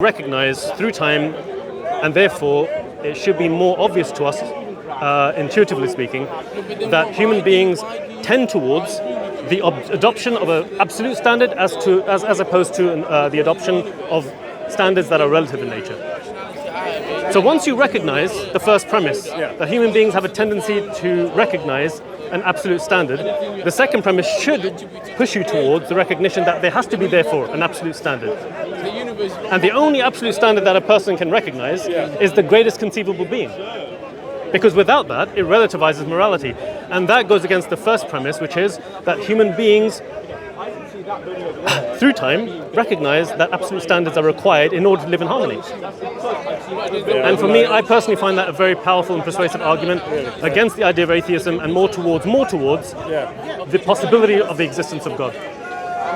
recognize through time, and therefore it should be more obvious to us, intuitively speaking, that human beings tend towards the adoption of an absolute standard as opposed to the adoption of standards that are relative in nature. So once you recognize the first premise, that human beings have a tendency to recognize an absolute standard, the second premise should push you towards the recognition that there has to be, therefore, an absolute standard. And the only absolute standard that a person can recognize is the greatest conceivable being. Because without that, it relativizes morality. And that goes against the first premise, which is that human beings, through time, recognize that absolute standards are required in order to live in harmony. And for me, I personally find that a very powerful and persuasive argument against the idea of atheism, and more towards the possibility of the existence of God.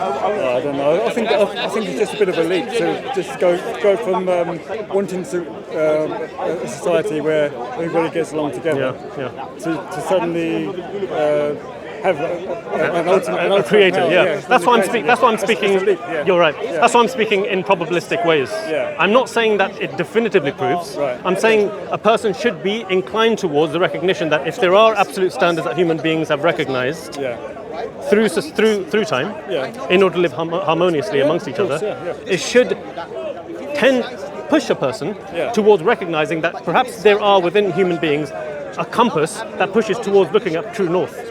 I don't know. I think it's just a bit of a leap to just go from wanting to a society where everybody gets along together to suddenly have an ultimate creator. That's why I'm speaking. You're right. That's why I'm speaking in probabilistic ways. I'm not saying that it definitively proves. I'm saying a person should be inclined towards the recognition that if there are absolute standards that human beings have recognized through time, in order to live harmoniously amongst each other, it should push a person towards recognizing that perhaps there are within human beings a compass that pushes towards looking at true north.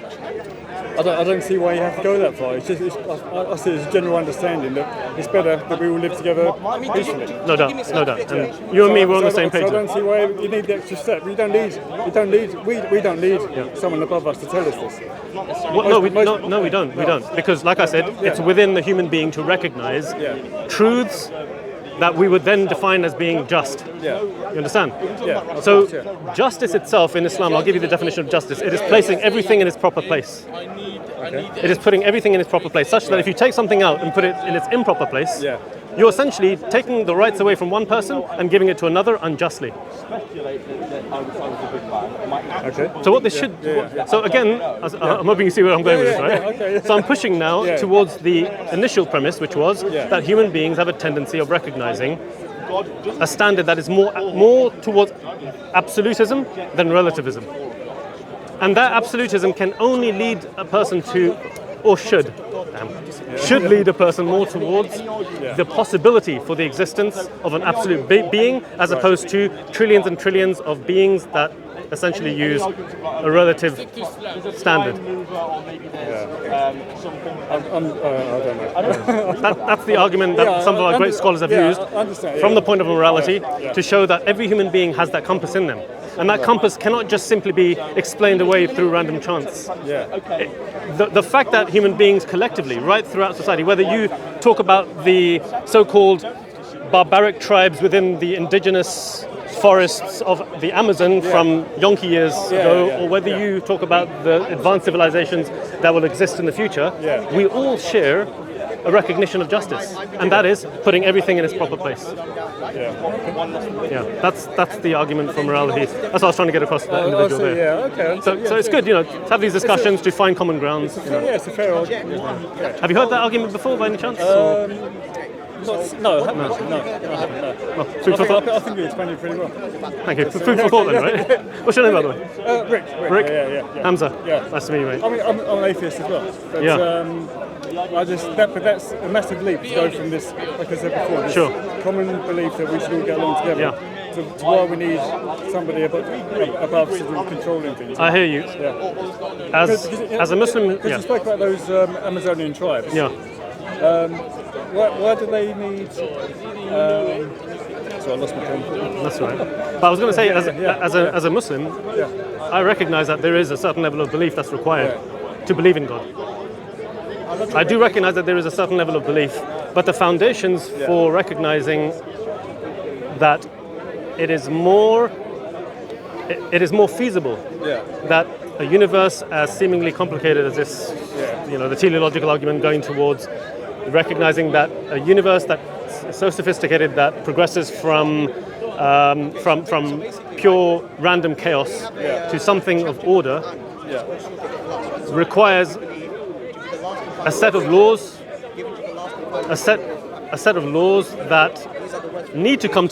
I don't see why you have to go that far. I see it as a general understanding that it's better that we all live together peacefully. No doubt. And you and me, we're on the same page. So I don't see why you need the extra step. We don't need someone above us to tell us this. We don't. Because, like I said, it's within the human being to recognize truths that we would then define as being just. You understand? So justice itself in Islam, I'll give you the definition of justice. It is placing everything in its proper place. It is putting everything in its proper place, such that if you take something out and put it in its improper place, you're essentially taking the rights away from one person and giving it to another unjustly. So what this should... So again, I'm hoping you see where I'm going with this, right? So I'm pushing now towards the initial premise, which was that human beings have a tendency of recognizing a standard that is more towards absolutism than relativism. And that absolutism can only lead a person to, or should lead a person more towards the possibility for the existence of an absolute being, as opposed to trillions and trillions of beings that essentially use a relative standard. I don't know. That's the argument that some of our great scholars have used from the point of morality to show that every human being has that compass in them. And that compass cannot just simply be explained away through random chance. The fact that human beings collectively, right throughout society, whether you talk about the so-called barbaric tribes within the indigenous forests of the Amazon from yonky years ago, or whether you talk about the advanced civilizations that will exist in the future, we all share a recognition of justice, and that is putting everything in its proper place. That's the argument for morality. That's what I was trying to get across to that individual there. So it's good, to have these discussions, to find common grounds. It's a fair argument. Have you heard that argument before, by any chance? No, I haven't. Food for thought? I think you explained it pretty well. Thank you. Food for thought then, right? What's your name, by the way? Rick. Yeah. Hamza. Nice to meet you, mate. I'm an atheist as well. But that's a massive leap to go from this, like I said before, this common belief that we should all get along together. To why we need somebody above sort of controlling things. I hear you. As a Muslim... Because you spoke about those Amazonian tribes. Why do they need... I lost my train of thought. That's right. But I was going to say, as a Muslim, I recognize that there is a certain level of belief that's required to believe in God. I do recognize that there is a certain level of belief, but the foundations for recognizing that it is more feasible that a universe as seemingly complicated as this, the teleological argument going towards recognizing that a universe that's so sophisticated that progresses from pure random chaos to something of order requires a set of laws, a set of laws that need to come together